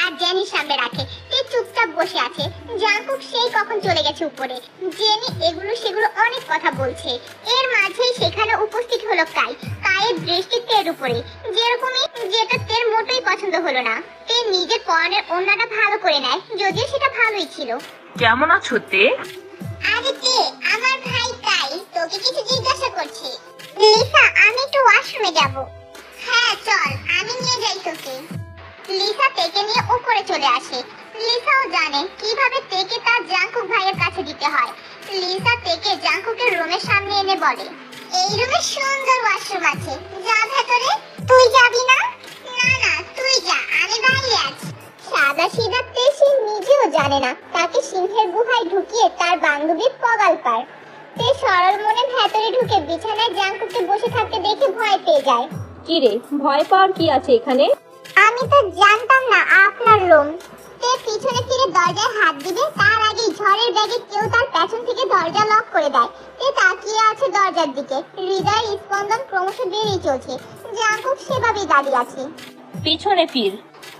আর জেনির সামনে রাখে। তে চুপচাপ বসে আছে। জাঙ্কুক সেই কখন চলে গেছে উপরে। জেনি এগুলো সেগুলো অনেক কথা বলছে। এর মাঝেই সেখানে উপস্থিত হলো কাই। কায়ের দৃষ্টি তের উপরে, যেরকমই, যেটা তের মোটেই পছন্দ হলো না। তে নিজের পরনের ওড়নাটা ভালো করে নেয়, যদিও সেটা ভালোই ছিল। কেমন আছো তে? আরে তে, আমার ভাই কাই তোকে কিছু জিজ্ঞাসা করছে। লিসা, আমি একটু ওয়াশরুমে যাব। হ্যাঁ চল, আমি নিয়ে যাই তোকে। লিসা তেকে নিয়ে উপরে চলে আসে। লিসাও জানে কিভাবে তেকে তার জাঙ্কুক ভাইয়ের কাছে দিতে হয়। লিসা তেকে জাঙ্কুকের রুমের সামনে এনে বলে, এই রুমে সুন্দর ওয়াশরুম আছে, যা ভেতরে। তুই যাবি না? না না, তুই যা, আমি বাইরে আছি। সাদা সিধা তে সে নিজেও জানে না তাকে সিংহের গুহায় ঢুকিয়ে তার বান্ধবী পগাল পার। তে সরল মনে ভেতরে ঢুকে বিছানায় জাঙ্কুককে বসে থাকতে দেখে ভয় পেয়ে যায়। কি রে, ভয় পাওয়ার কি আছে এখানে? আমি তো জানতাম না আপনার রুম। তে পিছনে ফিরে দরজায় হাত দিবে, তার আগেই ঝড়ের ব্যাগে কেউ তার পেছন থেকে দরজা লক করে দেয়। তে তাকিয়ে আছে দরজার দিকে, হৃদয়ের স্পন্দন ক্রমশ বেড়েই চলছে। জাঙ্কুক সেভাবেই দাঁড়িয়ে আছে। পিছনে ফির।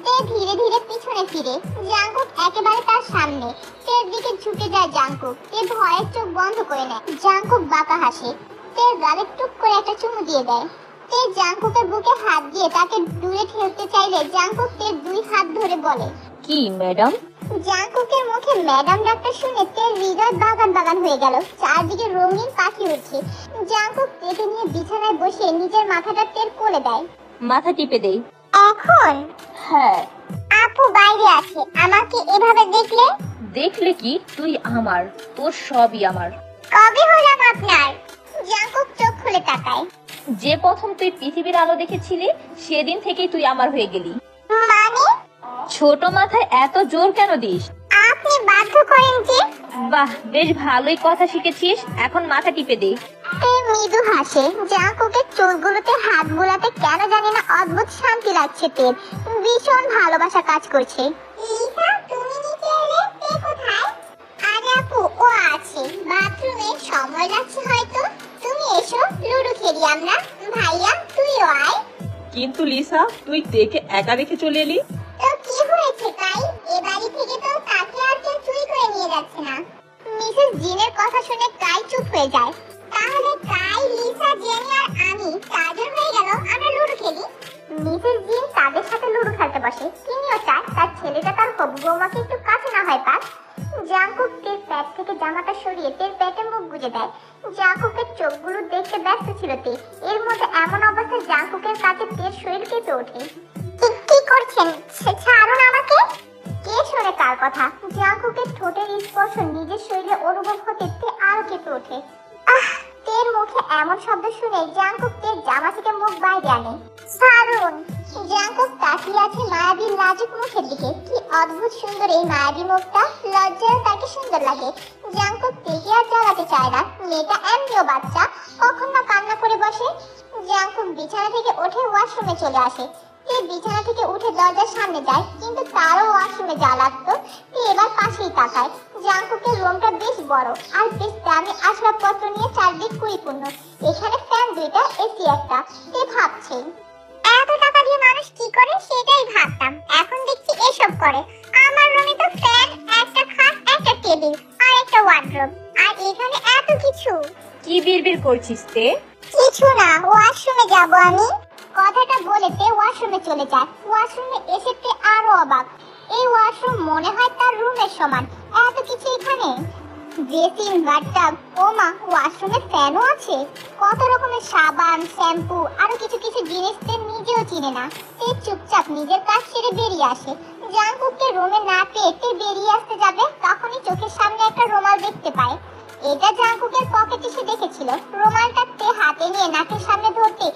তে ধীরে ধীরে পিছনে ফিরে। জাঙ্কুক একেবারে তার সামনে। তের দিকে ঝুঁকে যায় জাঙ্কুক। তে ভয়ের চোখ বন্ধ করে নেয়। জাঙ্কুক বাঁকা হাসে। তের গালে টুক করে একটা চুমু দিয়ে দেয়। তে জাঙ্কুকের বুকে হাত দিয়ে তাকে দূরে ঠেলতে চাইলে জাঙ্কুক তের দুই হাত ধরে বলে, কি ম্যাডাম? জাঙ্কুকের মুখে ম্যাডাম ডাকটা শুনে তের হৃদয় বাগান বাগান হয়ে গেল। চারদিকে রঙিন পাখি উঠছে। জাঙ্কুক তেকে নিয়ে বিছানায় বসে নিজের মাথাটা তের কোলে দেয়। মাথা টিপে দেই। এখন? হ্যাঁ। আপু বাইরে আছে, আমাকে এভাবে দেখলে? দেখলে কি, তুই আমার, তোর সবই আমার। কবে হলাম আপনার? জাঙ্কুক চোখ খুলে তাকায়। যে প্রথম তুই পৃথিবীর আলো দেখেছিলি সেদিন থেকেই তুই আমার হয়ে গেলি। মানে? ছোট মাথায় এত জোর কেন দিস? আপনি বাধ্য করেন যে। বাহ, বেশ ভালোই কথা শিখেছিস, এখন মাথা টিপে দে। তে মৃদু হাসে। জাঙ্কুকের চোখগুলোতে হাত বুলাতে কেন জানি না অদ্ভুত শান্তি লাগছে তের। ভীষণ ভালোবাসা কাজ করছে। লিসা, তুমি নিচে এলে, তে কোথায়? আরে আপু, ও আছে বাথরুমে, সময় লাগছে হয়তো। তুমি এসো, লুডো খেলি আমরা। ভাইয়া তুইও আয়। কিন্তু লিসা, তুই তেকে একা রেখে চলে এলি। তো কি হয়েছে তাই? এ বাড়ি থেকে তো তাকে আর কেউ চুরি করে নিয়ে যাচ্ছে না। মিসেস জিনের কথা শুনে কাই চুপ হয়ে যায়। তাহলে কাই, লিসা, জেনি আর আমি চারজন হয়ে গেল, আমরা লুডো খেলি। মিসেস জিন তাদের সাথে লুডো খেলতে বসে। তিনিও চায় তার ছেলেটা তার হবু বৌমাকে একটু কাছে না হয় পাক। জাঙ্কুক তের প্যাট থেকে জামাটা সরিয়ে তের পেটে মুখ গুজে দেয়। জাঙ্কুকের চোখগুলো দেখতে ব্যস্ত ছিল তে। এর মধ্যে এমন অবস্থায় জাঙ্কুকের কাছে তের শরীর কেঁপে ওঠে। কি করছেন? ছাড়ুন আমাকে। কে শোনে কার কথা? জাঙ্কুকের ঠোঁটের স্পর্শ নিজের শরীরে অনুভব হতে তে আরো কেঁপে ওঠে। তের মুখে এমন শব্দ শুনে জাঙ্কুক তের জামা থেকে মুখ বাইরে আনে। ছাড়ুন। জাঙ্কুক তাকিয়ে আছে মায়াবীর লাজুক মুখের দিকে। কি অদ্ভুত সুন্দর এই মায়াবী মুখটা, লজ্জায় তাকে সুন্দর লাগে। জাঙ্কুক তেকে আর জ্বালাতে চায় না। মেয়েটা এমনিও বাচ্চা, কখন না কান্না করে বসে। জাঙ্কুক বিছানা থেকে উঠে ওয়াশরুমে চলে আসে। তে বিছানা থেকে উঠে দরজার সামনে যায়, কিন্তু তারও ওয়াশরুমে যাওয়া লাগতো। তে এবার পাশেই তাকায়। জাঙ্কুকের রুমটা বেশ বড় আর বেশ দামি আসবাবপত্র নিয়ে চারদিক পরিপূর্ণ। এখানে ফ্যান দুইটা, এসি একটা। তে ভাবছে, এত টাকা দিয়ে মানুষ কি করে সেটাই ভাবতাম, এখন দেখছি এসব করে। আমার রুমে তো ফ্যান, একটা খাট, একটা টেবিল আর একটা ওয়ার্ড্রোব, আর এখানে এত কিছু। কি বিড়বিড় করছিস তে? কিছু না, ওয়াশরুমে যাব আমি। কথাটা বলে তে ওয়াশরুমে চলে যায়। ওয়াশরুমে এসে তে আরো অবাক। এই ওয়াশরুম মনে হয় তার রুমের সমান। এত কিছু এখানে, ড্রেসিং, বাথটাব, ওমা, ওয়াশরুমে ফ্যানও আছে। কত রকমের সাবান, শ্যাম্পু, আরো কিছু কিছু জিনিস তে নিজেও চিনে না। তে চুপচাপ নিজের কাজ সেরে বেরিয়ে আসে। জাঙ্কুককে রুমে না পেয়ে তে বেরিয়ে আসতে যাবে, তখনই চোখের সামনে একটা রুমাল দেখতে পায়। এটা জাঙ্কুকের পকেটে সে দেখেছিল। রুমালটা তে হাতে নিয়ে নাকের সামনে ধরতে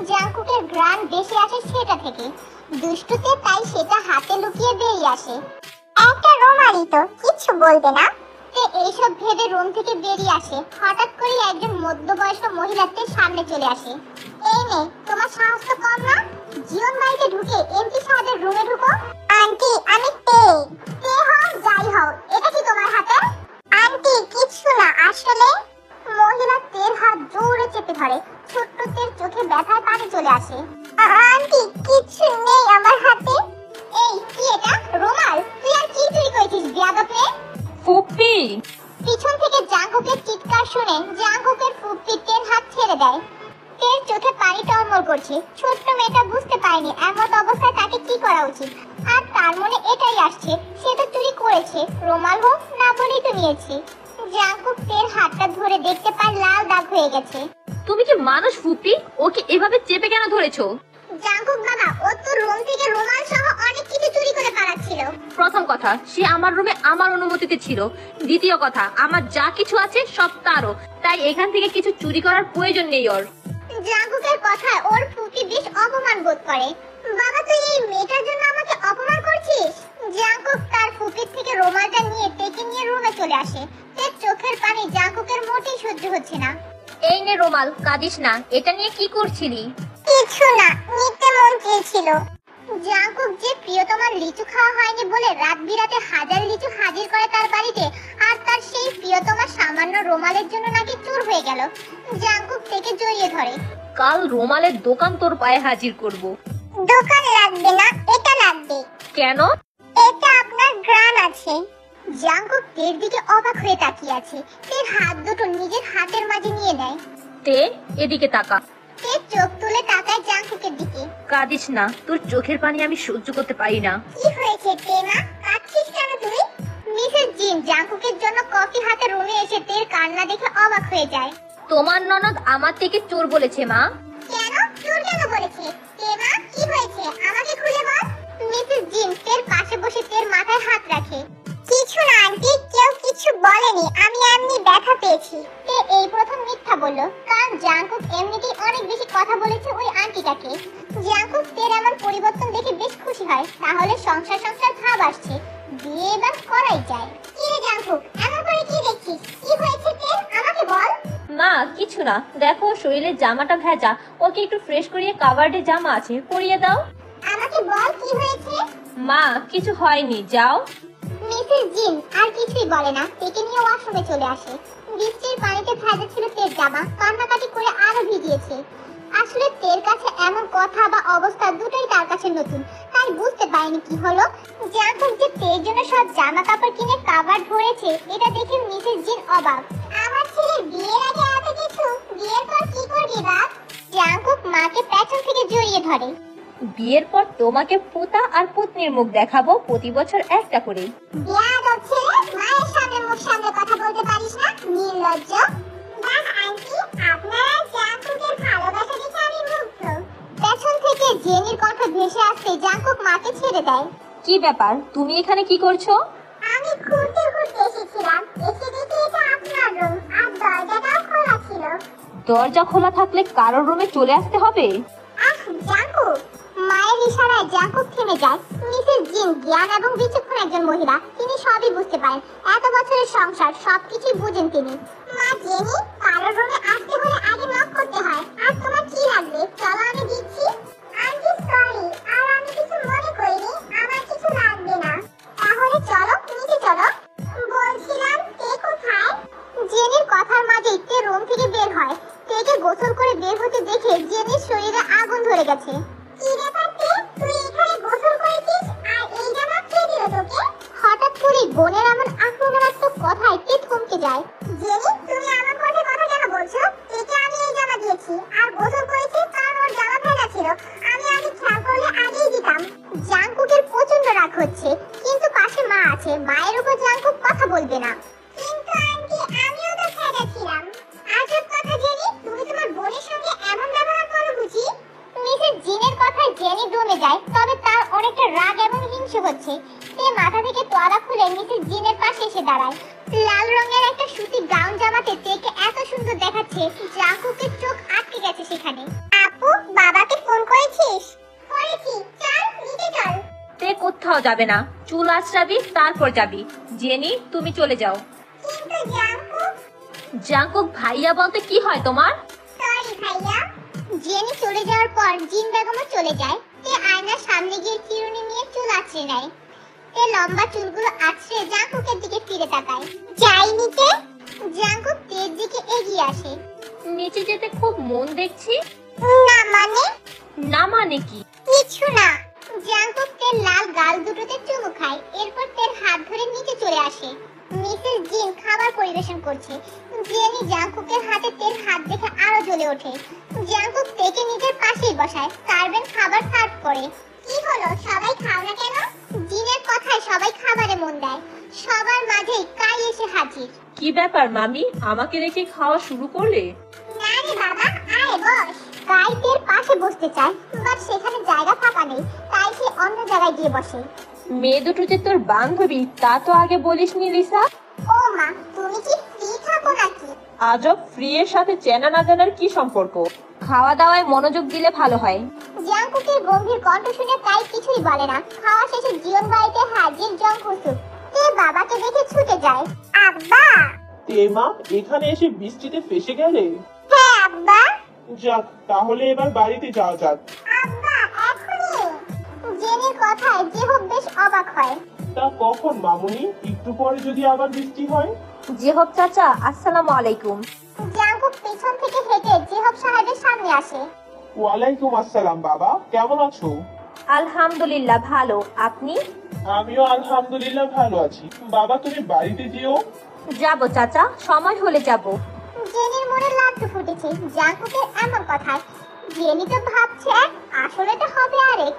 জাঙ্কুকের ঘ্রাণ বেশি আসে সেটা থেকে। দুষ্টুতে তাই সেটা হাতে লুকিয়ে বেরিয়ে আসে। একটা রুমালই তো, কিছু বলবে না। তে এইসব ভেবে রুম থেকে বেরিয়ে আসে। হঠাৎ করে একজন মধ্যবয়স্ক মহিলাতে সামনে চলে আসে। এই নে, তোমার সাহস তো কম না, জীবন বাড়িতে ঢুকে এমপি সাহেবের রুমে ঢুকো। আন্টি, আমি তে। তে হও যাই হও, এটা কি তোমার হাতে? আন্টি, কিছু না আসলে। মহিলা তের হাত জোরে চেপে ধরে। ছোট্ট তের চোখে ব্যথায় পানি চলে আসে। আন্টি, কিছু নেই আমার হাতে। এই কি এটা? তার মনে এটাই আসছে সে তো চুরি করেছে, রুমাল হোক না বলেই তো নিয়েছে। জাঙ্কুক তের হাতটা ধরে দেখতে পায় লাল দাগ হয়ে গেছে। তুমি কি মানুষ ফুপি? ওকে এভাবে চেপে কেন ধরেছো? জাঙ্কুক বাবা, ও তো রুম থেকে রুমাল সহ অনেক কিছু চুরি করে পালাচ্ছিল। প্রথম কথা, সে আমার রুমে আমার অনুমতিতে ছিল। দ্বিতীয় কথা, আমার যা কিছু আছে সব তারও, তাই এখান থেকে কিছু চুরি করার প্রয়োজন নেই ওর। জাঙ্কুকের কথায় ওর ফুপি বেশ অপমান বোধ করে। বাবা, তুই এই মেয়েটার জন্য আমাকে অপমান করছিস? জাঙ্কুক তার ফুপির থেকে রুমালটা নিয়ে টেকে নিয়ে রুমে চলে আসে। তের চোখের পানি জাঙ্কুকের মোটেই সহ্য হচ্ছে না। এই নে রুমাল, কাঁদিস না। এটা নিয়ে কি করছিলি? কিছু না, নিতে মন চেয়েছিল। জাঙ্কুক যে প্রিয়তমার লিচু খাওয়া হয়নি বলে রাত বিরাতে হাজার লিচু হাজির করে তার বাড়িতে, আর তার সেই প্রিয়তমার সামান্য রুমালের জন্য নাকি চোর হয়ে গেল। জাঙ্কুক থেকে জড়িয়ে ধরে। কাল রুমালের দোকান তোর পায়ে হাজির করব। দোকান লাগবে না, এটা লাগবে। কেন? এটা আপনার গ্রান আছে। জাঙ্কুক তের দিকে অবাক হয়ে তাকিয়ে আছে। তের হাত দুটো নিজের হাতের মাঝে নিয়ে নেয়। তে এদিকে তাকা। তে চোখ তুলে তাকায় জাঙ্কুকের দিকে। কাঁদিস না, তোর চোখের পানি আমি সহ্য করতে পারি না। কি হয়েছে তে মা, কাঁদছিস কেন তুই? মিসেস জিন জাঙ্কুকের জন্য কফি হাতে রুমে এসে তের কান্না দেখে অবাক হয়ে যায়। তোমার ননদ আমার থেকে চোর বলেছে মা। কেন? চোর কেন বলেছে? তে মা, কি হয়েছে আমাকে খুলে বল। মিসেস জিন তের পাশে বসে তের মাথায় হাত রাখে। কিছু না আন্টি, কেউ কিছু বলেনি, আমি এমনি ব্যথা পেয়েছি। তে এই প্রথম মিথ্যা বলল, কারণ জাঙ্কুক এমনিতেই অনেক বেশি কথা বলেছে ওই আন্টিটাকে। জাঙ্কুক তের এমন পরিবর্তন দেখে বেশ খুশি হয়। তাহলে সংসার সংসার ভাব আসছে, বিয়ে এবার করাই যায়। কি রে জাঙ্কুক, এমন করে কি দেখছিস? কি হয়েছে তের, আমাকে বল। মা কিছু না, দেখো শরীরের জামাটা ভেজা, ওকে একটু ফ্রেশ করিয়ে কাভার্ডে জামা আছে পরিয়ে দাও। আমাকে বল কি হয়েছে। মা কিছু হয়নি, যাও। মিসেস জিন আর কিছুই বলে না, তেকে নিয়ে ওয়াশরুমে চলে আসে। বৃষ্টির পানিতে ভেজা ছিল তের জামা, কান্নাকাটি করে আরো ভিজিয়েছে। আসলে তের কাছে এমন কথা বা অবস্থা দুটোই তার কাছে নতুন, তাই বুঝতে পারেনি কি হলো। জাঙ্কুক যে তের জন্য সব জামা কাপড় কিনে কাভার ভরেছে, এটা দেখে মিসেস জিন অবাক। আমার ছেলের বিয়ের আগে এত কিছু, বিয়ের পর কি করবি বাপ? জাঙ্কুক মাকে পেছন থেকে জড়িয়ে ধরে। বিয়ের পর তোমাকে পুতা আর পুতনির মুখ দেখাবো প্রতি বছর একটা করে। বিয়াদব ছেলে, মায়ের সামনে মুখ সামনে কথা বলতে পারিস না, নির্লজ্জ। বাহ আন্টি, আপনারা জাঙ্কুকের ভালোবাসা দেখে আমি মুগ্ধ। পেছন থেকে জেনির কণ্ঠ ভেসে আসতে জাঙ্কুক মাকে ছেড়ে দেয়। কি ব্যাপার, তুমি এখানে কি করছো? আমি ঘুরতে ঘুরতে এসেছিলাম, এসে দেখি এটা আপনার রুম, আর দরজাটাও খোলা ছিল। দরজা খোলা থাকলে কারোর রুমে চলে আসতে হবে? আহ জাঙ্কুক। মায়ের ইশারায় জাঙ্কুক থেমে যায়। মিসেস জিন জ্ঞান এবং বিচক্ষণ একজন মহিলা, তিনি সবই বুঝতে পারেন। এত বছরের সংসার সবকিছুই বুঝেন তিনি। মা জেনি, কারোর রুমে আসতে হলে আগে নক করতে হয়। আর তোমার কি লাগবে? চলো আমি দিচ্ছি। আন্টি সরি, আর আমি কিছু মনে করিনি, আমার কিছু লাগবে না। তাহলে চলো নিচে চলো। বলছিলাম তে কোথায়? জেনির কথার মাঝেই তে রুম থেকে বের হয়। তেকে গোসল করে বের হতে দেখে জেনির শরীরে আগুন ধরে গেছে। কি ব্যাপার তে, তুই এখানে গোসল করেছিস আর এই জামা কে দিল তোকে? হঠাৎ করে বোনের এমন আক্রমণাত্মক কথায় তে থমকে যায়। জেনি, তুমি আমার কথা কেন বলছো? তেকে আমি এই জামা দিয়েছি আর গোসল করেছি কারণ ওর জামা ভেজা ছিল। আমি আগে খেয়াল করলে আগেই দিতাম। জাঙ্কুকের প্রচন্ড রাগ হচ্ছে, কিন্তু পাশে মা আছে, মায়ের উপর জাঙ্কুক কথা বলবে না। কিন্তু আন্টি, আমিও তো ভেজা ছিলাম। আজব কথা জেনি, তুমি তোমার বোনের সঙ্গে এমন ব্যবহার করো বুঝি? মিসেস জিনের কথায় জেনি দমে যায়, তবে তার অনেকটা রাগ এবং হিংসে হচ্ছে। সে মাথা থেকে তোয়ালা খুলে মিসেস জিনের পাশে এসে দাঁড়ায়। লাল রঙের একটা সুতি গাউন জামাতে তেকে এত সুন্দর দেখাচ্ছে, জাঙ্কুকের চোখ আটকে গেছে সেখানে। আপু, বাবাকে ফোন করেছিস? করেছি, চল নিচে চল। তে কোথাও যাবে না, চুল আঁচড়াবি তারপর যাবি। জেনি তুমি চলে যাও। কিন্তু জাঙ্কুক। জাঙ্কুক ভাইয়া বলতে কি হয় তোমার? সরি ভাইয়া। জেনি চলে যাওয়ার পর জিন বেগমও চলে যায়। তে আয়নার সামনে গিয়ে চিরুনি নিয়ে চুল আঁচড়ে নেয়। তে লম্বা চুলগুলো আঁচড়ে জাঙ্কুকের দিকে ফিরে তাকায়। যাই নিচে। জাঙ্কুক তের দিকে এগিয়ে আসে। নিচে যেতে খুব মন দেখছি। না মানে? না মানে কি? কিছু না। জাঙ্কুক তের লাল গাল দুটোতে চুমু খায়, এরপর তের হাত ধরে নিচে চলে আসে। মিসেস জিন খাবার পরিবেশন করছে। জেনি জাঙ্কুকের হাতে তের হাত দেখে আরো জ্বলে ওঠে। জাঙ্কুক তেকে নিজের পাশেই বসায়। সার্ভেন্ট খাবার সার্ভ করে। কি হলো, সবাই খাও না কেন? জিন হাজির। কি ব্যাপার মামি, আমাকে রেখে খাওয়া শুরু করলে? না রে বাবা, আয় বস। কাই তের পাশে বসতে চায়, বাট সেখানে জায়গা ফাঁকা নেই, তাই সে অন্য জায়গায় গিয়ে বসে। মেয়ে দুটো যে তোর বান্ধবী তা তো আগে বলিসনি লিসা। ও মা, তুমি কি ফ্রি থাকো নাকি? আজব, ফ্রি এর সাথে চেনা না জানার কি সম্পর্ক? খাওয়া দাওয়ায় মনোযোগ দিলে ভালো হয়। জাংকুকের গম্ভীর কণ্ঠ শুনে কাই কিছুই বলে না। খাওয়া শেষে জীবন বাড়িতে হাজির জংকুসুক। তে বাবাকে দেখে ছুটে যায়। আব্বা। মা, এখানে এসে বৃষ্টিতে ফেসে গেলে? হ্যাঁ আব্বা। যাক, তাহলে এবার বাড়িতে যাওয়া যাক। আব্বা এখনই। জেনের কথায় জেহব বেশ অবাক হয়। তা কখন মামুনি? একটু পরে যদি আবার বৃষ্টি হয়? জেহব চাচা, আসসালামু আলাইকুম। জাংকুক পেছন থেকে হেঁটে জেহব সাহেবের সামনে আসে। ওয়ালাইকুম আসসালাম বাবা, কেমন আছো? আলহামদুলিল্লাহ ভালো, আপনি? আমিও আলহামদুলিল্লাহ ভালো আছি। বাবা, তুমি বাড়িতে যেও। যাব চাচা, সময় হলে যাব। জেনির মনে লাড্ডু ফুটেছে জাংকুকের এমন কথায়। জেনি তো ভাবছে এক, আসলে তো হবে আরেক।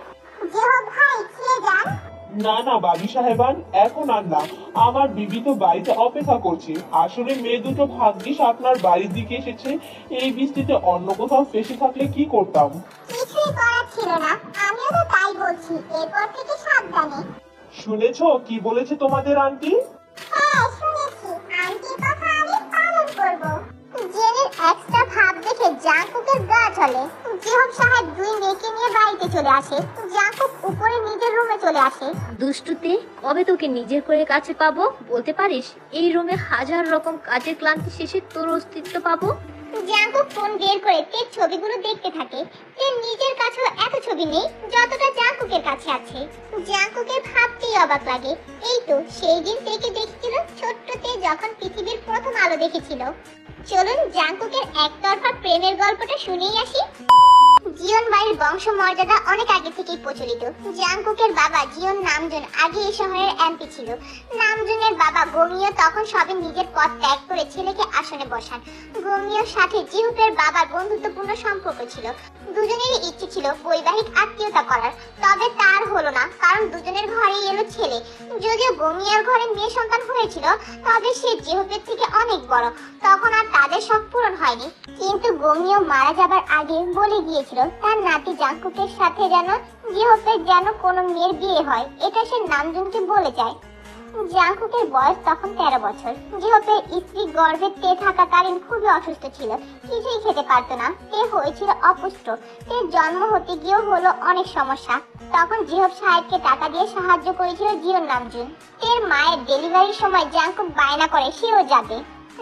জেহব ভাই খেয়ে যান। না না বাবি সাহেবান, এখন আর না। আমার বিবি তো বাড়িতে অপেক্ষা করছে। আসলে মেয়ে দুটো ভাগ্যিস আপনার বাড়ির দিকে এসেছে। এই বৃষ্টিতে অন্য কোথাও ফেসে থাকলে কি করতাম? কিছুই করার ছিল না, আমিও তো তাই বলছি, এরপর থেকে সাবধানে। শুনেছো কি বলেছে তোমাদের আন্টি? হ্যাঁ শুনেছি, আন্টির কথা আমি পালন করব। জেনির এক্সট্রা ভাব দেখে জাংকুকের গা জ্বলে। জেহব সাহেব দুই মেয়েকে নিয়ে বাড়িতে চলে আসে। জাংকুক উপরে নিজের রুমে চলে আসে। দুষ্টুতে, কবে তোকে নিজের করে কাছে পাবো বলতে পারিস? এই রুমে হাজার রকম কাজের ক্লান্তি শেষে তোর অস্তিত্ব পাবো। জাংকুক ফোন বের করে তের ছবিগুলো দেখতে থাকে। তের নিজের কাছেও এত ছবি নেই যতটা জাংকুকের কাছে আছে। জাংকুকের ভাবতেই অবাক লাগে। এই তো সেই দিন তেকে দেখেছিল ছোট্ট তে যখন পৃথিবীর প্রথম আলো দেখেছিল। চলুন জাংকুকের একতরফা প্রেমের গল্পটা শুনেই আসি। জিয়ন বাড়ির বংশমর্যাদা অনেক আগে থেকেই প্রচলিত। জাংকুকের বাবা জিয়ন নামজুন আগে এই শহরের এমপি ছিল। নামজুনের বাবা গোমিও তখন সবে নিজের পদ ত্যাগ করে ছেলেকে আসনে বসান। গোমিওর সাথে জিহুপের বাবার বন্ধুত্বপূর্ণ সম্পর্ক ছিল। দুজনেরই ইচ্ছে ছিল বৈবাহিক আত্মীয়তা করার, তবে তার হলো না, কারণ দুজনের ঘরেই এলো ছেলে। যদিও গোমিয়ার ঘরে মেয়ে সন্তান হয়েছিল, তবে সে জিহুপের থেকে অনেক বড়, তখন আর তাদের শখ পূরণ হয়নি। কিন্তু গোমিও মারা যাবার আগে বলে গিয়েছিল তার নাতি জাংকুকের সাথে যেন জিহুপের যেন কোনো মেয়ের বিয়ে হয়, এটা সে নামজুনকে বলে যায়। জাংকুকের বয়স তখন 13 বছর। জিহুপের স্ত্রী গর্ভে তে থাকাকালীন খুবই অসুস্থ ছিল, কিছুই খেতে পারতো না। তে হয়েছিল অপুষ্ট। তের জন্ম হতে গিয়েও হলো অনেক সমস্যা। তখন জিহুপ সাহেবকে টাকা দিয়ে সাহায্য করেছিল জিয়ন নামজুন। তের মায়ের ডেলিভারির সময় জাংকুক বায়না করে সেও যাবে।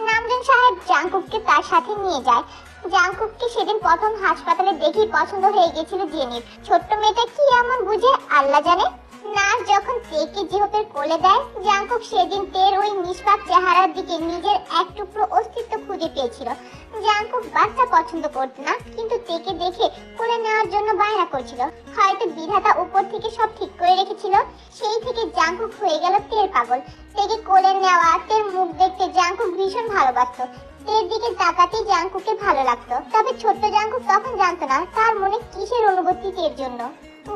নামজুন সাহেব জাংকুককে তার সাথে নিয়ে যায়। জাংকুককে সেদিন প্রথম হাসপাতালে দেখেই পছন্দ হয়ে গেছিল জেনির। ছোট্ট মেয়েটা কি এমন বুঝে আল্লাহ জানে। নার্স যখন তেকে জিহুপের কোলে দেয়, জাংকুক সেদিন তের ওই নিষ্পাপ চেহারার দিকে নিজের এক টুকরো অস্তিত্ব খুঁজে পেয়েছিল। জাংকুক বাচ্চা পছন্দ করতো না, কিন্তু তেকে দেখে কোলে নেওয়ার জন্য বায়না করছিল। হয়তো বিধাতা উপর থেকে সব ঠিক করে রেখেছিল। সেই থেকে জাংকুক হয়ে গেল তের পাগল। তেকে কোলে নেওয়া, তের মুখ দেখতে জাংকুক ভীষণ ভালোবাসতো। তের দিকে তাকাতেই জাংকুকে ভালো লাগতো। তবে ছোট্ট জাংকুক তখন জানতো না তার মনে কিসের অনুভূতি তের জন্য।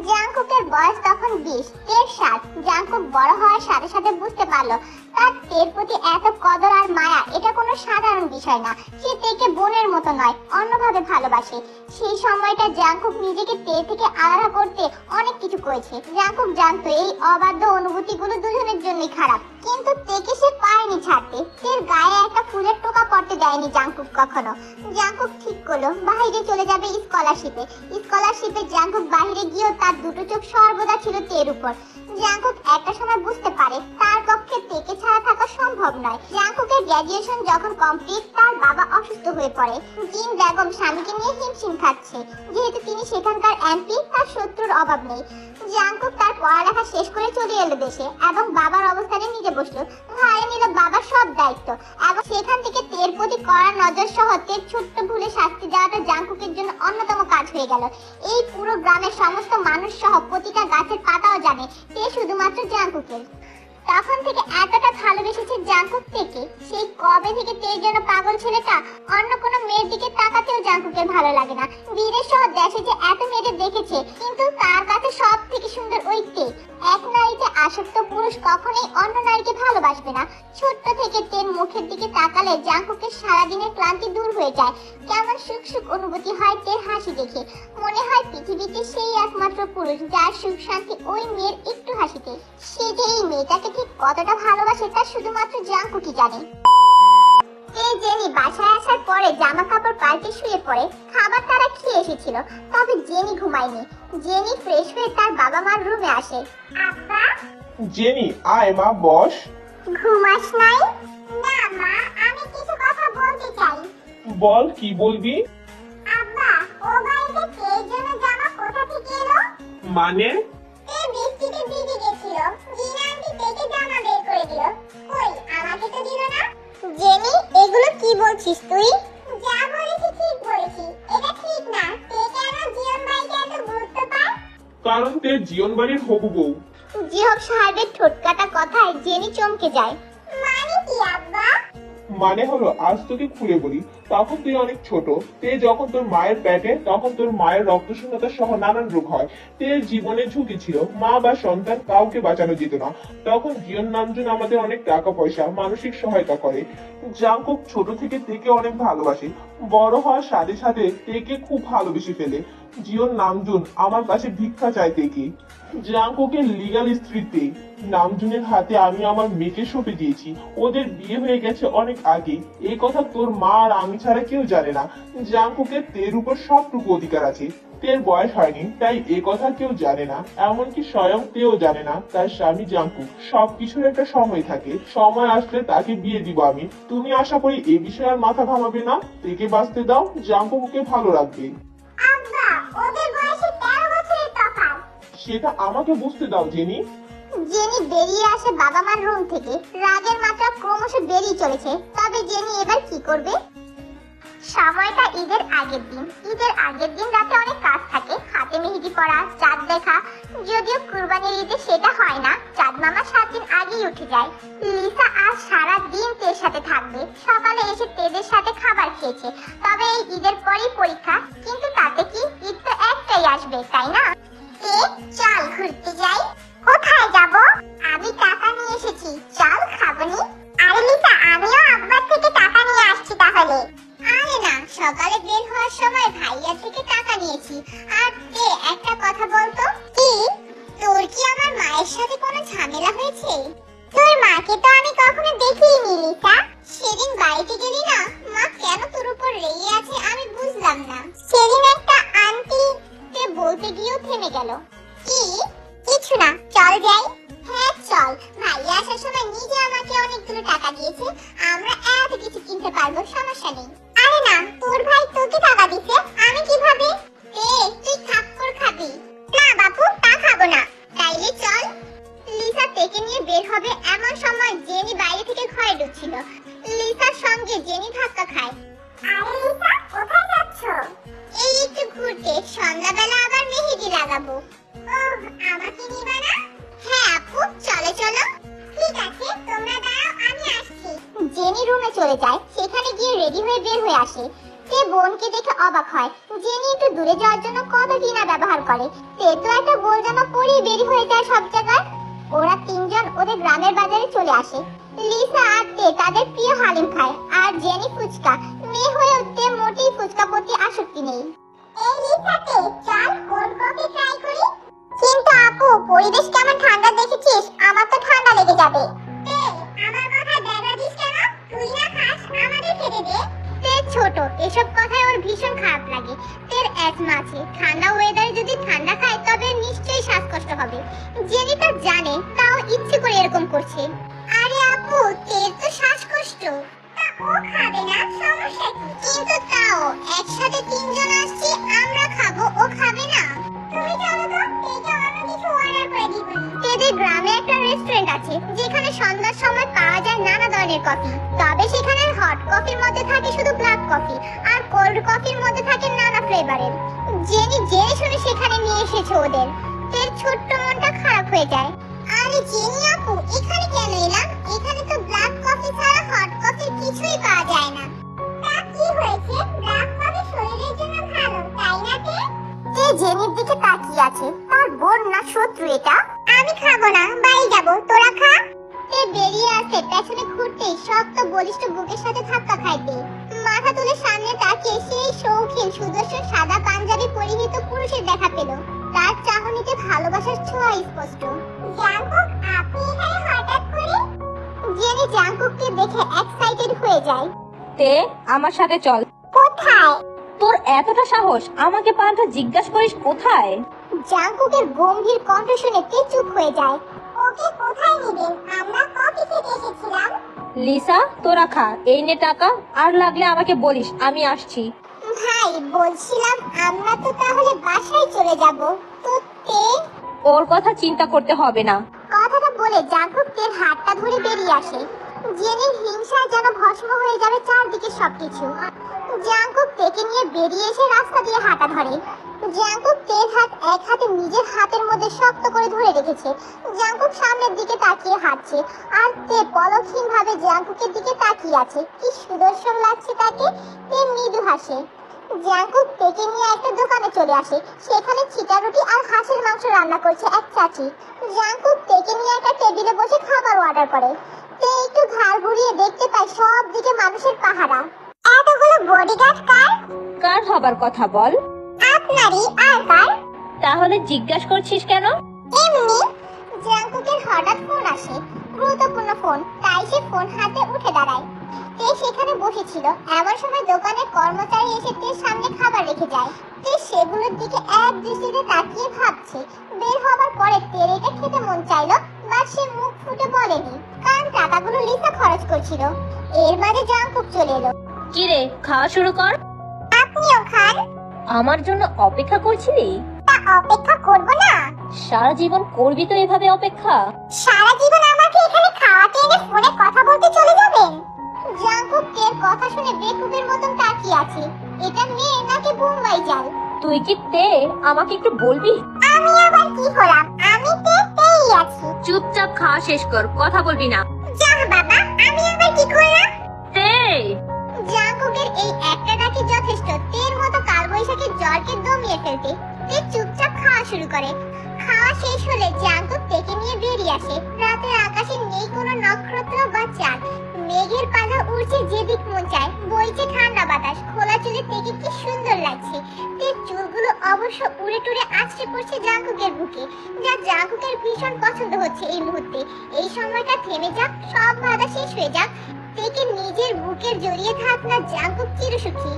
জাংকুকের বয়স তখন 20, তের 7। জাংকুক বড় হওয়ার সাথে সাথে বুঝতে পারলো তার তের প্রতি এত কদর আর মায়া এটা কোনো সাধারণ বিষয় না। সে তেকে বোনের মতো নয়, অন্যভাবে ভালোবাসে। সেই সময়টা জাংকুক নিজেকে তে থেকে আলাদা করতে অনেক কিছু করেছে। জাংকুক জানতো এই অবাধ্য অনুভূতিগুলো দুজনের জন্যই খারাপ, কিন্তু তেকে সে পারেনি ছাড়তে। তের গায়ে একটা ফুলের টোকা পড়তে দেয়নি জাংকুক কখনো। জাংকুক ঠিক করলো বাইরে চলে যাবে স্কলারশিপে জাংকুক বাইরে গিয়েও তার দুটো চোখ সর্বদা ছিল তের উপর। জাংকুক একটা সময় বুঝতে পারে তার পক্ষে তেকে ছাড়া থাকা সম্ভব নয়। জাংকুকের গ্র্যাজুয়েশন যখন কমপ্লিট, তার বাবা অসুস্থ হয়ে পড়ে। জিন বেগম স্বামীকে নিয়ে হিমশিম খাচ্ছে। যেহেতু তিনি সেখানকার এমপি, তার শত্রুর অভাব নেই। জাংকুক তার পড়ালেখা শেষ করে চলে এলো দেশে এবং বাবার অবস্থানে নিজে বসলো। ঘাড়ে নিল বাবার সব দায়িত্ব এবং সেখান থেকে তের প্রতি কড়া নজর সহ তের ছোট্ট ভুলে শাস্তি দেওয়াটা জাংকুকের জন্য অন্যতম কাজ হয়ে গেল। এই পুরো গ্রামের সমস্ত মানুষ সহ প্রতিটা গাছের পাতাও জানে তে শুধুমাত্র জাংকুকের। তখন থেকে এতটা ভালোবেসেছে জাঙ্কুক থেকে, সেই কবে থেকে তের জন্য পাগল ছেলেটা অন্য কোনো মেয়ের দিকে তাকাতেও জাঙ্কুকের ভালো লাগে না। বিদেশ সহ দেশে যে এত মেয়েদের দেখেছে, কিন্তু তার কাছে সব থেকে সুন্দর ওই তে। এক নারীতে আসক্ত পুরুষ কখনোই অন্য নারীকে ভালোবাসবে না। ছোট্ট থেকে তের মুখের দিকে তাকালে জাঙ্কুকের সারাদিনের ক্লান্তি দূর হয়ে যায়। কেমন সুখ সুখ অনুভূতি হয় তের হাসি দেখে। মনে হয় পৃথিবীতে সেই একমাত্র পুরুষ যার সুখ শান্তি ওই মেয়ের একটু হাসিতে। সে যে এই মেয়েটাকে ঠিক কতটা ভালোবাসে তা শুধুমাত্র জাঙ্কুকই জানে। জেনি বাসায় আসার পরে জামা কাপড় পাল্টে শুয়ে পড়ে। খাবার তারা খেয়ে এসেছিল, তবে জেনি ঘুমায়নি। জেনি ফ্রেশ হয়ে তার বাবা মার রুমে আসে। আব্বা, জেনি আয় মা, বস। ঘুমাস নাই? না মা, আমি কিছু কথা বলতে চাই। বল, কি বলবি? আব্বা, ও বাড়িতে তের জন্য জামা কোথা থেকে এলো? মানে? তে বৃষ্টিতে ভিজে গেছিল, জিনা আন্টি তেকে জামা বের করে দিল। কই, আমাকে তো দিল না। জেনি, এগুলো কি বলছিস তুই? যা বলেছি ঠিক বলেছি। এটা ঠিক না। তে কেন জীবন ভাইকে এত গুরুত্ব পায়? কারণ তে জীবন বাড়ির হবু বউ। জিহব সাহেবের ঠোঁটকাটা কথায় জেনি চমকে যায়। মানে কি আব্বা? মানে হলো, আজ তোকে খুলে বলি, তখন তুই অনেক ছোট। তে যখন তোর মায়ের পেটে, তখন তোর মায়ের রক্তশূন্যতা সহ নানান রোগ হয়। তের জীবনের ঝুঁকি ছিল, মা বা সন্তান কাউকে বাঁচানো যেত না। তখন জিয়ন নামজুন আমাদের অনেক টাকা পয়সা, মানসিক সহায়তা করে। জাঙ্কুক ছোট থেকে তেকে অনেক ভালোবাসে। বড় হওয়ার সাথে সাথে তেকে খুব ভালোবেসে ফেলে। জিয়ন নামজুন আমার কাছে ভিক্ষা চায় তেকে। জাঙ্কুকের লিগ্যাল স্ত্রী তে। নামজুনের হাতে আমি আমার মেয়েকে সঁপে দিয়েছি। ওদের বিয়ে হয়ে গেছে অনেক আগে। এই কথা তোর মা আর আমি ছাড়া কেউ জানে না। জাঙ্কুকের তের উপর সবটুকু অধিকার আছে। তের বয়স হয়নি, তাই এ কথা কেউ জানে না। এমনকি স্বয়ং তেও জানে না তার স্বামী জাঙ্কুক। সবকিছুর একটা সময় থাকে, সময় আসলে তাকে বিয়ে দিব আমি। তুমি আশা করি এ বিষয়ে আর মাথা ঘামাবে না। তেকে বাঁচতে দাও, জাঙ্কুককে ভালো রাখবে। আব্বা, ওদের বয়সে 13 বছরের তফাৎ। সেটা আমাকে বুঝতে দাও জেনি। জেনি বেরিয়ে আসে বাবা মার রুম থেকে। রাগের মাত্রা ক্রমশ বেড়েই চলেছে। তবে জেনি এবার কি করবে? সময়টা ঈদের আগের দিন। ঈদের আগের দিন রাতে অনেক কাজ থাকে, হাতে মেহেদি পরা, চাঁদ দেখা। যদিও কুরবানির ঈদে সেটা হয় না, চাঁদ মামা 7 দিন আগেই উঠে যায়। লিসা আজ সারা দিন তের সাথে থাকবে। সকালে এসে তেদের সাথে খাবার খেয়েছে। তবে এই ঈদের পরই পরীক্ষা, কিন্তু তাতে কি, ঈদ তো একটাই আসবে, তাই না? চল ঘুরতে যাই। কোথায় যাব? আমি টাকা নিয়ে এসেছি, চল খাবনি। আরে লিসা, আমিও আব্বার থেকে টাকা নিয়ে আসছি তাহলে। আরে না, সকালে বের হওয়ার সময় ভাইয়া থেকে টাকা নিয়েছি। আর তে, একটা কথা বলতো। কি? তোর কি আমার মায়ের সাথে কোনো ঝামেলা হয়েছে? তোর মাকে তো আমি কখনো দেখিনি লিসা। সেদিন বাড়িতে গেলি না, মা কেন তোর উপর রেগে আছে আমি বুঝলাম না। সেদিন একটা আন্টি তে বলতে গিয়েও থেমে গেল। কি? কিছু না, চল যাই। হ্যাঁ চল, ভাইয়া আসার সময় নিজে আমাকে অনেকগুলো টাকা দিয়েছে। আমরা এত কিছু কিনতে পারবো, সমস্যা নেই। আরে না, তোর ভাই তোকে টাকা দিছে, আমি কিভাবে? তুই থাপ্পড় খাবি। না বাপু, তা খাবো না। তাইলে চল। লিসা তেকে নিয়ে বের হবে এমন সময় জেনি বাইরে থেকে ঘরে ঢুকছিল। লিসার সঙ্গে জেনি ধাক্কা খায়। আরে লিসা, কোথায় যাচ্ছ? এই একটু ঘুরতে, সন্ধ্যাবেলা আবার মেহেদি লাগাবো। ওহ, আমাকে নিবা না? হ্যাঁ আপু, চলো চলো। ঠিক আছে, তোমরা দাঁড়াও, আমি আসছি। জেনি রুমে চলে যায়। সেখানে গিয়ে রেডি হয়ে বের হয়ে আসে। তে বোনকে দেখে অবাক হয়। জেনি একটু দূরে যাওয়ার জন্য কত কিনা ব্যবহার করে। তে তো একটা গোল জামা পরেই বের হয়ে যায় সব জায়গায়। ওরা তিনজন ওদের গ্রামের বাজারে চলে আসে। লিসা আর তে তাদের প্রিয় হালিম খায়, আর জেনি ফুচকা। মেয়ে হয়েও তে মোটেই ফুচকা প্রতি আসক্তি নেই। এই লিসা, তে চল কোল্ড কফি ট্রাই করি। কিন্তু আপু, পরিবেশ কেমন ঠান্ডা দেখেছিস, আমার তো ঠান্ডা লেগে যাবে। আমার কথা দেখা দিস কেন? তুই না খাস, আমাদের খেতে দে। তে ছোট, এসব কথায় ওর ভীষণ খারাপ লাগে। তের অ্যাজমা আছে, ঠান্ডা ওয়েদারে যদি ঠান্ডা খায় তবে নিশ্চয়ই শ্বাসকষ্ট হবে। জেনি তা জানে, তাও ইচ্ছে করে এরকম করছে। আরে আপু, তের তো শ্বাসকষ্ট। তা ও খাবে না, সমস্যা কি? কিন্তু তাও একসাথে তিনজন আসছি, আমরা খাবো, ও খাবে না। তুমি চলো তো, তেকে অন্য কিছু অর্ডার করে দিব। তেদের গ্রামে একটা রেস্টুরেন্ট আছে, যেখানে সন্ধ্যার সময় পাওয়া যায় নানা ধরনের কফি। তবে সেখানে হট কফির মধ্যে থাকে শুধু ব্ল্যাক কফি, আর কোল্ড কফির মধ্যে থাকে নানা ফ্লেভারের। জেনি জেনে শুনে সেখানে নিয়ে এসেছে ওদের। তের ছোট্ট মনটা খারাপ হয়ে যায়। আরে জেনি আপু, এখানে কেন জেনির দিকে তাকিয়ে আছে। তার বোন না শত্রু এটা? আমি খাবো না, বাড়ি যাবো, তোরা খা। তে বেরিয়ে আসে, পেছনে ঘুরতেই শক্ত বলিষ্ঠ বুকের সাথে ধাক্কা খাইতে। মাথা তুলে সামনে তাকিয়ে সেই শৌখিন সুদর্শন সাদা পাঞ্জাবি পরিহিত পুরুষের দেখা পেল। তার চাহনিতে ভালোবাসার ছোঁয়া স্পষ্ট। জাঙ্কুক, আপনি এখানে হঠাৎ করে? জেনি জাঙ্কুককে দেখে এক্সাইটেড হয়ে যায়। তে আমার সাথে চল। কোথায়? তোর এতটা সাহস আমাকে পাল্টা জিজ্ঞাসা করিস কোথায়? জাঙ্কুকের গম্ভীর কণ্ঠ শুনে তে চুপ হয়ে যায়। ওকে কোথায় নিবেন? আমরা কফি খেতে এসেছিলাম। লিসা, তোরা খা, এই নে টাকা, আর লাগলে আমাকে বলিস, আমি আসছি। ভাই, বলছিলাম আমরা তো তাহলে বাসায় চলে যাব। তো তে? ওর কথা চিন্তা করতে হবে না। কথাটা বলে জাঙ্কুক তের হাতটা ধরে বেরিয়ে আসে। জেনির হিংসায় যেন ভস্ম হয়ে যাবে চারদিকে সবকিছু। জাঙ্কুক তেকে নিয়ে বেরিয়ে এসে রাস্তা দিয়ে হাঁটা ধরে। জাঙ্কুক তের হাত এক হাতে নিজের হাতের মধ্যে শক্ত করে ধরে রেখেছে। জাঙ্কুক সামনের দিকে তাকিয়ে হাঁটছে, আর তে পলকহীন ভাবে জাঙ্কুকের দিকে তাকিয়ে আছে। কি সুদর্শন লাগছে তাকে। তে মৃদু হাসে। জাঙ্কুক তেকে নিয়ে একটা দোকানে চলে আসে। সেখানে চিটা রুটি আর হাঁসের মাংস রান্না করছে এক চাচি। জাঙ্কুক তেকে নিয়ে একটা টেবিলে বসে খাবার অর্ডার করে। তে একটু ঘাড় ঘুরিয়ে দেখতে পায় সব দিকে মানুষের পাহারা। এতগুলো বডিগার্ড কার? কার হবার কথা বল? আপনারই। আর কার? তাহলে জিজ্ঞাসা করছিস কেন? এমনি। জাঙ্কুকের হঠাৎ ফোন আসে, গুরুত্বপূর্ণ ফোন, তাই সে ফোন হাতে উঠে দাঁড়ায়। তে সেখানে বসেছিল। এমন সময় দোকানের কর্মচারী এসে তের সামনে খাবার রেখে যায়। তে সেগুলোর দিকে এক দৃষ্টিতে তাকিয়ে ভাবছে। বের হবার পরে তের এটা খেতে মন চাইলো, বাট সে মুখ ফুটে বলেনি, কারণ টাকাগুলো লিসা খরচ করছিল। এর মাঝে জাঙ্কুক চলে এলো। কি রে, খাওয়া শুরু কর। আপনিও খান। আমার জন্য অপেক্ষা করছিলি? তা অপেক্ষা করবো না? সারা জীবন করবি তো এভাবে অপেক্ষা? সারা জীবন আমাকে এখানে খাওয়াতে এনে ফোনে কথা বলতে চলে যাবেন? জাঙ্কুক তের কথা শুনে বেকুবের মতন তাকিয়ে আছে। এটা মেয়ে নাকি বোম্বাই জাল? তুই কি তে? আমাকে একটু বলবি? আমি আবার কি হলাম? আমি তেই আছি। চুপচাপ খাওয়া শেষ কর, কথা বলবি না। যা বাবা, আমি আবার কি করলাম? তে! জাঙ্কুকের এই একটা ডাকি যথেষ্ট তের মতো কালবৈশাখী জ্বরকে দমিয়ে ফেলতে। তে চুপচাপ খাওয়া শুরু করে। খাওয়া শেষ হলে জাঙ্কুক তেকে নিয়ে বেরিয়ে আসে। রাতের আকাশে নেই কোনো নক্ষত্র বা চাঁদ। মেঘের পালা উড়ছে যেদিক মন চায়, বইছে ঠান্ডা বাতাস। খোলা চুলে তেকে কি সুন্দর লাগছে। তের চুলগুলো অবশ্য উড়ে টুড়ে আছড়ে পড়ছে জাঙ্কুকের বুকে, যা জাঙ্কুকের ভীষণ পছন্দ হচ্ছে এই মুহূর্তে। এই সময়টা থেমে যাক, সব বাধা শেষ হয়ে যাক, তেকে নিজের বুকের জড়িয়ে থাক না জাঙ্কুক চিরসুখী।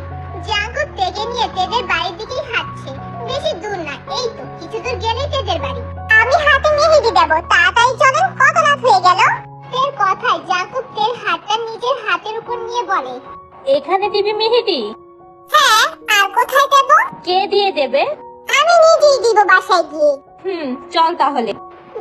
জাঙ্কুক তেকে নিয়ে তেদের বাড়ির দিকেই হাঁটছে। বেশি দূর না, এই তো কিছু দূর গেলেই তেদের বাড়ি। আমি হাতে মেহেদি দেব, তাড়াতাড়ি চলেন, কত রাত হয়ে গেল। তের কথায় জাঙ্কুক তের হাতটা নিজের হাতের উপর নিয়ে বলে, এখানে দিবি মেহেদি? হ্যাঁ, আর কোথায় দেব? কে দিয়ে দেবে? আমি নিজেই দিব বাসায় গিয়ে। চল তাহলে।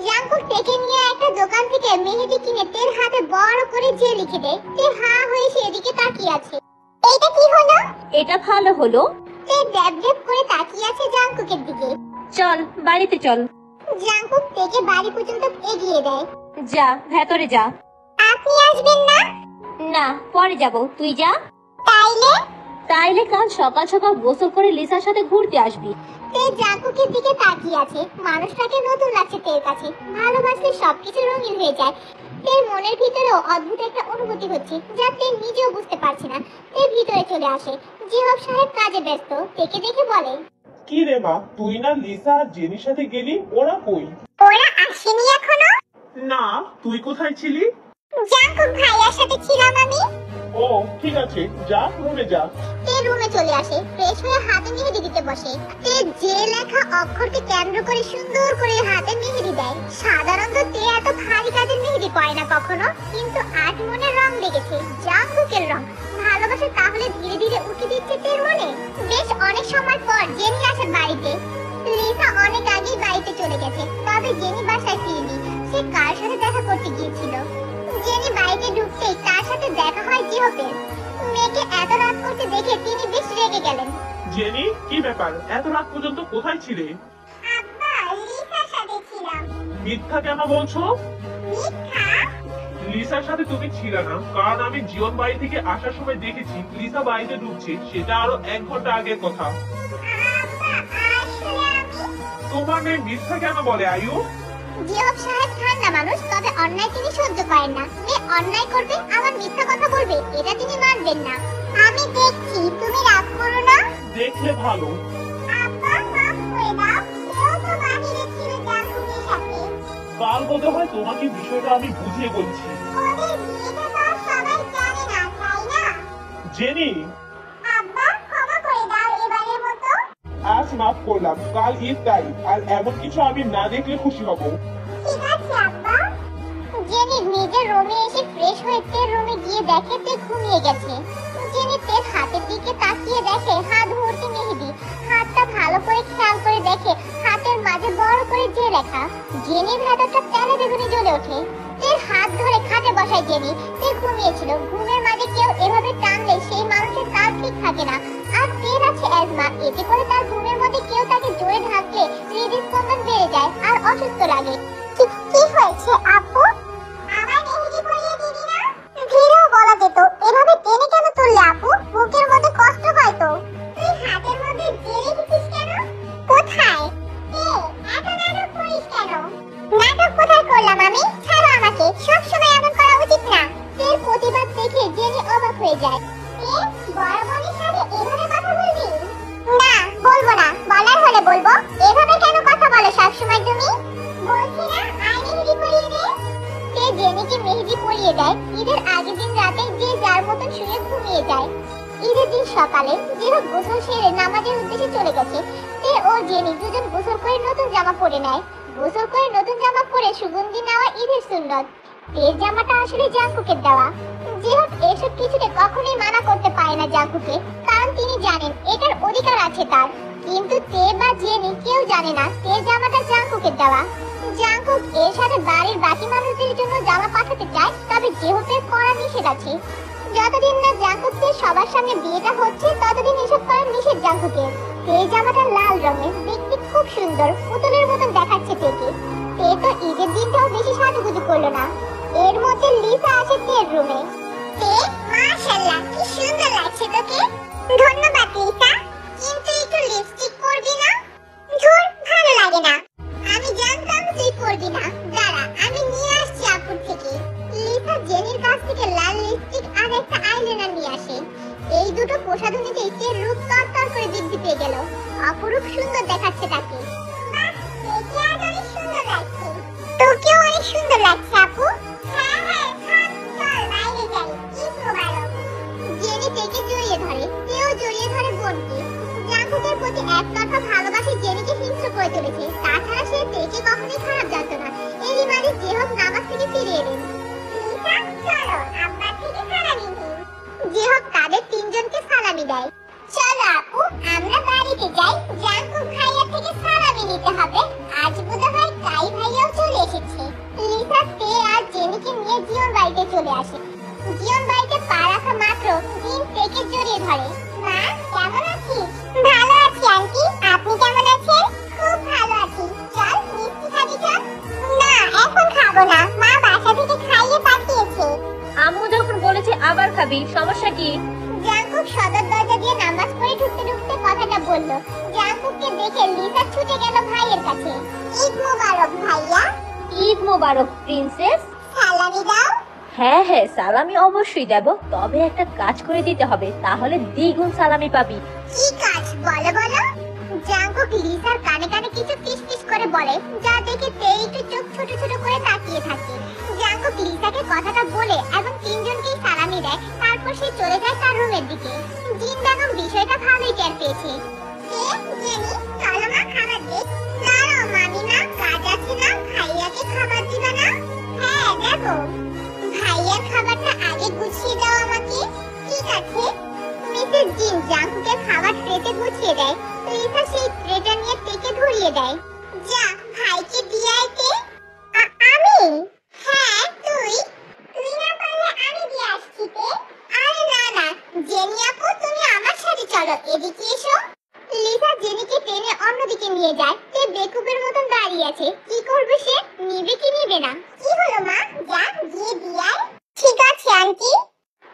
জাঙ্কুক তেকে নিয়ে একটা দোকান থেকে মেহেদি কিনে তের হাতে বড় করে যে লিখে দেয়। তে হা হয়ে সেদিকে তাকিয়ে আছে। এইটা কি হলো? এটা ভালো হলো। তে ড্যাব ড্যাব করে তাকিয়ে আছে জাঙ্কুকের দিকে। চল বাড়িতে চল। জাঙ্কুক তেকে বাড়ি পর্যন্ত এগিয়ে দেয়। যা, ভেতরে যা। আপনি আসবেন না? না, পরে যাব, তুই যা। তাইলে? তাইলে কাল সকাল সকাল গোসল করে লিসার সাথে ঘুরতে আসবি। তে জাঙ্কুকের দিকে তাকিয়ে আছে। মানুষটাকে নতুন লাগছে তের কাছে। ভালোবাসলে সবকিছু রঙিন হয়ে যায়। তের মনের ভিতরেও অদ্ভুত একটা অনুভূতি হচ্ছে, যা তে নিজেও বুঝতে পারছে না। তে ভিতরে চলে আসে। জিহব সাহেব কাজে ব্যস্ত। তেকে দেখে বলে, কি রে মা, তুই না লিসা আর জেনির সাথে গেলি? ওরা কই? ওরা আসেনি এখনো? না, তুই কোথায় ছিলি? জাঙ্কুক ভাইয়ার সাথে ছিলাম আমি। ও ঠিক আছে, যা রুমে যা। তে রুমে চলে আসে। ফ্রেশ হয়ে হাতে মেহেদি দিতে বসে। তে যে লেখা অক্ষরকে কেন্দ্র করে সুন্দর করে হাতে মেহেদি দেয়। সাধারণত তে এত ভারী কাজের মেহেদি পড়ে না কখনো, কিন্তু আজ মনে রং লেগেছে, জাঙ্কুকের রং। ভালোবাসা তাহলে ধীরে ধীরে উঠে দিচ্ছে তের মনে। বেশ অনেক সময় পর জেনি আসে বাড়িতে। লিসা অনেক আগেই বাড়িতে চলে গেছে, তবে জেনি বাসায় ফিরেনি। সে কার সাথে দেখা করতে গিয়েছিল। জেনি বাড়িতে ঢুকতেই তার সাথে দেখা হয় জিহবের। মেয়েকে এত রাত করতে দেখে তিনি বেশ রেগে গেলেন। জেনি, কি ব্যাপার? এত রাত পর্যন্ত কোথায় ছিলে? আব্বা, লিসার সাথে ছিলাম। মিথ্যা কেন বলছো? মিথ্যা? লিসার সাথে তুমি ছিলে না, কারণ আমি জীবন বাড়ি থেকে আসার সময় দেখেছি লিসা বাড়িতে ঢুকছে। সেটা আরো 1 ঘন্টা আগের কথা। আব্বা, আসলে তোমার মেয়ে মিথ্যা কেন বলে আয়ু? জিহব সাহেব ঠান্ডা মানুষ, তবে অন্যায় তিনি সহ্য করেন না। মেয়ে অন্যায় করবে আবার মিথ্যা কথা বলবে, এটা তিনি মানবেন না। আমি দেখছি, তুমি রাগ করো না। দেখলে ভালো। আব্বা মাফ করে দাও, কেউ তো বাহিরে ছিল জাঙ্কুকের সাথে। কাল বোধ হয় তোমাকে বিষয়টা আমি বুঝিয়ে বলছি। ওদের বিয়েটা তো আর সবাই জানে না, তাই না? জেনি, আব্বা ক্ষমা করে দাও এবারের মতো। আজ মাফ করলাম, কাল ঈদ তারিখ, আর এমন কিছু আমি না দেখলে খুশি হব। ঠিক আছে আব্বা। জেনি নিজের রুমে এসে ফ্রেশ হয়ে তের রুমে গিয়ে দেখে তে ঘুমিয়ে গেছে। জেনি তের হাতের দিকে তাকিয়ে দেখে হাত ভর্তি মেহেদি। হাতটা ভালো করে খেয়াল করে দেখে হাতের মাঝে বড় করে যে লেখা। জেনির ভেতরটা তেলে বেগুনে জ্বলে ওঠে। তের হাত ধরে খাটে বসায় জেনি। তে ঘুমিয়েছিল, ঘুমের মাঝে কেউ এভাবে টানলে সেই মানুষের তাল ঠিক থাকে না। আর তের আছে অ্যাজমা, এতে করে তার ঘুমের মধ্যে কেউ তাকে জোরে ঢাকলে হৃদস্পন্দন বেড়ে যায় আর অসুস্থ লাগে। কি হয়েছে আব্বু? আমার মেহেদি পরিয়ে দিবি না? ধীরেও বলা যেত, এভাবে টেনে কেন তুললে আপু? বুকের মধ্যে কষ্ট হয় তো। তুই হাতের মধ্যে জেলে দিছিস কেন? কোথায়? এত নাটক করিস কেন? নাটক কোথায় করলাম আমি? ছাড়ো আমাকে, সব সময় এমন করা উচিত না। তের প্রতিবাদ দেখে জেনে অবাক হয়ে যায়। বড় বোনের সাথে এভাবে কথা বলবি? না, বলবো না। বলার হলে বলবো। এভাবে কেন কথা বলো সব সময় তুমি? বলছি না, আই মেহেদি পরিয়ে দে। সে জেনিকে মেহেদি পরিয়ে দেয়। ঈদের আগের দিন রাতে যে যার মতন শুয়ে ঘুমিয়ে যায়। ঈদের দিন সকালে জিহব গোসল সেরে নামাজের উদ্দেশ্যে চলে গেছে। সে ও জেনি দুজন গোসল করে নতুন জামা পরে নেয়। গোসল করে নতুন জামা পরে সুগন্ধি নেওয়া ঈদের সুন্নত। এই জামাটা আসলে জাঙ্কুকের দেওয়া। জিহব এসব কিছুতে কখনোই মানা করতে পারে না জাঙ্কুকে, কারণ তিনি জানেন এটার অধিকার আছে তার। কিন্তু তে বা জেনি কেউ জানে না তে জামাটা জাঙ্কুকের দেওয়া। জাঙ্কুক এর সাথে বাড়ির বাকি মানুষদের জন্য জামা পাঠাতে চায়, তবে জিহবের কড়া নিষেধ আছে। যতদিন না জাঙ্কুকের সবার সামনে বিয়েটা হচ্ছে ততদিন এসব করা নিষেধ জাঙ্কুকের। এই জামাটা লাল রঙের, দেখতে খুব সুন্দর, পুতুলের মতন দেখাচ্ছে তেকে। তে তো ঈদের দিনটাও বেশি সাজুগুজু করলো না। এর মধ্যে লিসা আসে তের রুমে। তে, মাশাআল্লাহ, কি সুন্দর লাগছে তোকে। ধন্যবাদ লিসা, কিন্তু একটু লিপস্টিক পরবি না? ধুর, ভালো লাগে না। আমি জানতাম তুই পরবি না। দাঁড়া, আমি নিয়ে আসছি আপুর থেকে। লিসা জেনির কাছ থেকে লাল লিপস্টিক আর একটা আইলাইনার নিয়ে আসে। এই দুটো প্রসাধনীতে তের রূপ তরতর করে বৃদ্ধি পেয়ে গেল। অপরূপ সুন্দর দেখাচ্ছে তাকে। বাহ, দেখে আজ অনেক সুন্দর লাগছে। তোকেও অনেক সুন্দর লাগছে আপু। হ্যাঁ হ্যাঁ, থাক, চল বাইরে যাই। ঈদ মোবারক। জেনি তেকে জড়িয়ে ধরে, তেও জড়িয়ে ধরে বোনকে। জাঙ্কুকের প্রতি একতরফা ভালোবাসা জেনিকে হিংস্র করে তুলেছে। তাছাড়া সে তেকে কখনোই খারাপ জানতো না। এরই মাঝে জিহব নামাজ থেকে ফিরে এলেন। লিসা, চলো আব্বার থেকে সালামি নিই। জিহব তাদের তিনজনকে সালামি দেয়। চলো আপু, আমরা বাড়িতে যাই। জাঙ্কুক ভাইয়া থেকে সালামি নিতে হবে। আজ বোধহয় কাই ভাইয়াও চলে এসেছে। লিসা তে আর জেনিকে নিয়ে জিয়ন বাড়িতে চলে আসে। জিয়ন বাড়িতে পা রাখা মাত্র জিন তেকে জড়িয়ে ধরে। মা, কেমন আছিস? ভালো আছি আন্টি, আপনি কেমন আছেন? খুব ভালো আছি। চল, মিষ্টি খাবি চল। না, এখন খাবো না, মা বাসা থেকে খাইয়ে পাঠিয়েছে। আম্মু যখন বলেছে আবার খাবি, সমস্যা কি? জাঙ্কুক সদর দরজা দিয়ে নামাজ পড়ে ঢুকতে ঢুকতে কথাটা বলল। জাঙ্কুককে দেখে লিসা ছুটে গেল ভাইয়ের কাছে। ঈদ মোবারক ভাইয়া। ঈদ মোবারক প্রিন্সেস। সালামি দাও। হ্যাঁ হ্যাঁ, সালামি অবশ্যই দেব, তবে একটা কাজ করে দিতে হবে, তাহলে দ্বিগুণ সালামি পাবি। কি কাজ বলো বলো? জাঙ্কুক লিসার কানে কানে কিছু ফিসফিস করে বলে, যা দেখে তে একটু চোখ ছোট ছোট করে তাকিয়ে থাকে। জাঙ্কুক লিসাকে কথাটা বলে এবং তিনজনকেই সালামি দেয়। তারপর সে চলে যায় তার রুমের দিকে। জিন বেগম বিষয়টা ভালোই টের পেয়েছে। কে, জেনি, চলো মা খাবার দে। দাঁড়াও মামিমা, কাজ আছে না? ভাইয়াকে খাবার দিবা না? হ্যাঁ দেবো। ভাইয়ার খাবারটা আগে গুছিয়ে দাও আমাকে। ঠিক আছে। মিসেস জিন জাঙ্কুকের খাবার ট্রেতে গুছিয়ে দেয়। লিসা সেই ট্রেটা নিয়ে তেকে ধরিয়ে দেয়। যা, ভাইকে দিয়ে আইতে। আমি? হ্যাঁ, তুই না পারলে আমি দিয়ে আসছি তে। আরে না না, জেনি আপু, তুমি আমার সাথে চলো, এদিকে এসো। লিসা জেনিকে টেনে অন্যদিকে নিয়ে যায়। তে বেকুবের মতন দাঁড়িয়ে আছে। কি করবে সে? নিবে কি নিবে না? কি হলো মা? যা, গিয়ে দিয়ে আয়। ঠিক আছে আন্টি।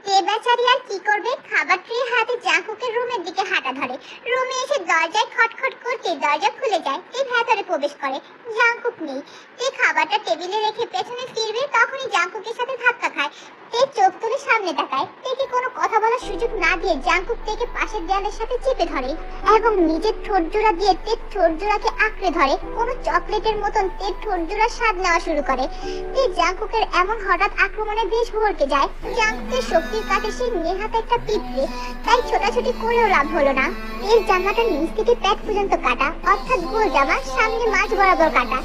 তে বেচারি আর কি করবে, খাবার ট্রে হাতে জাঙ্কুকের রুমের দিকে হাঁটা ধরে। রুমে এসে দরজায় খটখট করতে দরজা খুলে যায়। তে ভেতরে প্রবেশ করে। জাংকুক নেই। তে খাবারটা টেবিলে রেখে পেছনে ফিরবে, তখনই জাংকুকের সাথে ধাক্কা খায়। তে চোখ তুলে সামনে তাকায়। তেকে কোনো কথা বলার সুযোগ না দিয়ে জাংকুক তেকে পাশের দেয়ালের সাথে চেপে ধরে এবং নিজের ঠোঁট জোড়া দিয়ে তের ঠোঁট জোড়াকে আঁকড়ে ধরে। কোনো চকলেটের মতন তের ঠোঁট জোড়ার স্বাদ নেওয়া শুরু করে। তে জাংকুকের এমন হঠাৎ আক্রমণে বেশ ভড়কে যায়। জাংকুকের শক্তির কাছে সে নেহাতে একটা পিঁপড়ে, তাই ছোটাছুটি করেও লাভ হলো না। এর জামাটার নিচ থেকে পেট পর্যন্ত কাটা, অর্থাৎ গোল জামা, সামনে মাঝ বরাবর কাটা।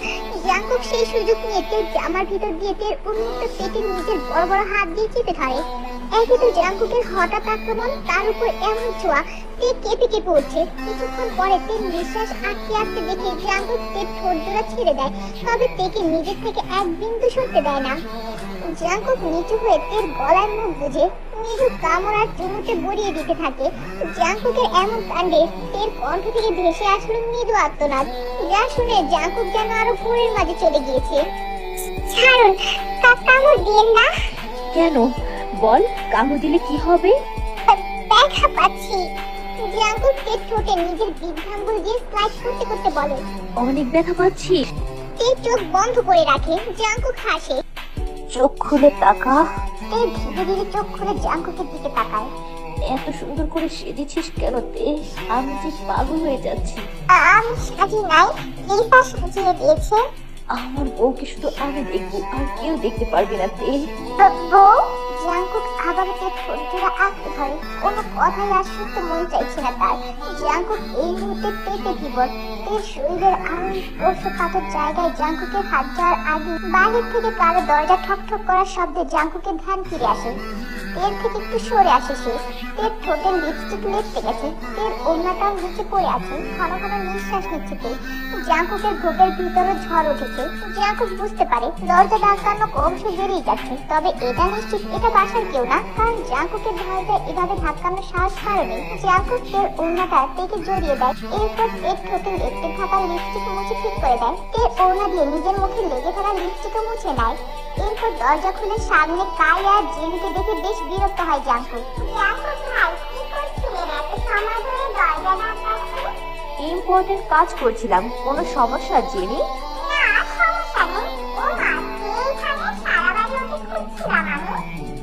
জাংকুক সেই সুযোগ নিয়ে তের জামার ভিতর দিয়ে তের উন্মুক্ত পেটের নিজের বড় বড় হাত দিয়ে চেপে ধরে। একই তো জাংকুকের হঠাৎ আক্রমণ, তার উপর এমন ছোঁয়া, তে কেঁপে কেঁপে উঠছে। কিছুক্ষণ পরে তের নিঃশ্বাস আটকে আসতে দেখে জাংকুক তের ঠোঁট জোড়া ছেড়ে দেয়, তবে তেকে নিজের থেকে এক বিন্দু সরতে দেয় না। জাংকুক নিচু হয়ে তের গলায় মুখ বুঝে মৃদু কামড় আর চুমুতে বড়িয়ে দিতে থাকে। জাংকুকের এমন কাণ্ডে তের কণ্ঠ থেকে ভেসে আসলো মৃদু আর্তনাদ, যা শুনে জাংকুক যেন আরো ভোরের মাঝে চলে গিয়েছে। ছাড়ুন, কামড় দিন না। কেন বল, কামড় দিলে কি হবে? ব্যথা পাচ্ছি। জাংকুক তের ঠোঁটে নিজের বৃদ্ধাঙ্গুল দিয়ে স্লাইড করতে করতে বলে। অনেক ব্যথা পাচ্ছিস? তে চোখ বন্ধ করে রাখে। জাংকুক হাসে। চোখ খুলে তাকা। তে ধীরে ধীরে চোখ খুলে জাংকুকের দিকে তাকায়। এত সুন্দর করে সেজেছিস কেন তে? আমি যে পাগল হয়ে যাচ্ছি। আমি সাজি নাই, লিসা সাজিয়ে দিয়েছে। আমার বউকে শুধু আমি দেখবো, আর কেউ দেখতে পারবে না তে। বউ? জাংকুক আবারও তের ঠোঁট জোড়া আঁকড়ে ধরে। কোনো কথাই আর শুনতে মন চাইছে না তার। জাংকুক এই মুহূর্তে পেটে বিবর। তের শরীরের আরো স্পর্শকাতর জায়গায় জাংকুকের হাত যাওয়ার আগে বাইরের থেকে কারো দরজা ঠক ঠক করার শব্দে জাংকুকের ধ্যান ফিরে আসে। তের থেকে একটু সরে আসে সে। তের ঠোঁটের লিপস্টিক লেপটে গেছে। তের ওড়নাটাও নিচে পড়ে আছে। ঘন ঘন নিঃশ্বাস নিচ্ছে তে। জাংকুকের বুকের ভিতরে ঝড় উঠেছে। জাংকুক বুঝতে পারে দরজা ধাক্কানো অংশ বেরিয়ে যাচ্ছে, তবে এটা নিশ্চিত এটা বাসার কেউ না, কারণ জাংকুকের দরজা এভাবে ধাক্কানোর সাহস কারণে। জাংকুক তের ওড়নাটা তেকে জড়িয়ে দেয়, এরপর তের ঠোঁটে লেপটে থাকা লিপস্টিক মুছে ঠিক করে দেয়। তের ওড়না দিয়ে নিজের মুখে লেগে থাকা লিপস্টিকও মুছে নেয়। এরপর দরজা খুলে সামনে কাই আর জেনিকে দেখে বেশ বিরক্ত হয় জাংকুক। ইম্পর্টেন্ট কাজ করছিলাম। কোনো সমস্যা জেনি?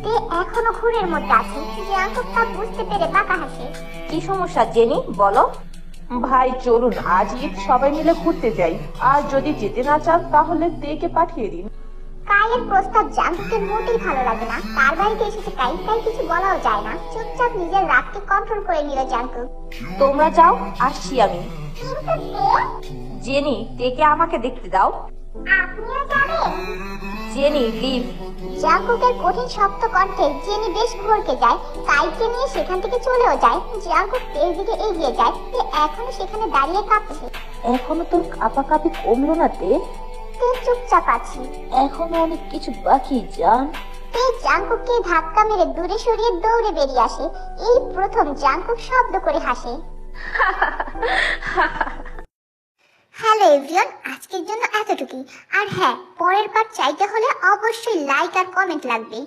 তে এখনো ঘুরের মধ্যে আছে। জাংকুক তা বুঝতে পেরে বাঁকা হাসে। কি সমস্যা জেনি, বলো। ভাই চলুন আজ ঈদ সবাই মিলে ঘুরতে যাই, আর যদি যেতে না চান তাহলে তেকে পাঠিয়ে দিন। কাইয়ের প্রস্তাব জাংকুকের মোটেই ভালো লাগে না। তার বাড়িতে এসেছে কাই, তাই কিছু বলাও যায় না। চুপচাপ নিজের রাগকে কন্ট্রোল করে নিল জাংকুক। তোমরা যাও, আসছি আমি। জেনি, তেকে আমাকে দেখতে দাও। আপনিও যাবেন? Jenny leave. জাংকুকের কঠিন শক্ত কণ্ঠে জেনি বেশ ভড়কে যায়। কাইকে নিয়ে সেখান থেকে চলেও যায়। জাংকুক তের দিকে এগিয়ে যায়। তে এখনো সেখানে দাঁড়িয়ে কাঁপছে। এখনো তোর কাঁপাকাঁপি কমলো না তে? তে চুপচাপ আছে। এখনো অনেক কিছু বাকি জান। তে জাংকুককে ধাক্কা মেরে দূরে সরিয়ে দৌড়ে বেরিয়ে আসে। এই প্রথম জাংকুক শব্দ করে হাসে। হ্যালো এভরিওয়ান, আজকের জন্য এতটুকুই। আর হ্যাঁ, পরের পার্ট চাইতে হলে অবশ্যই লাইক আর কমেন্ট লাগবে।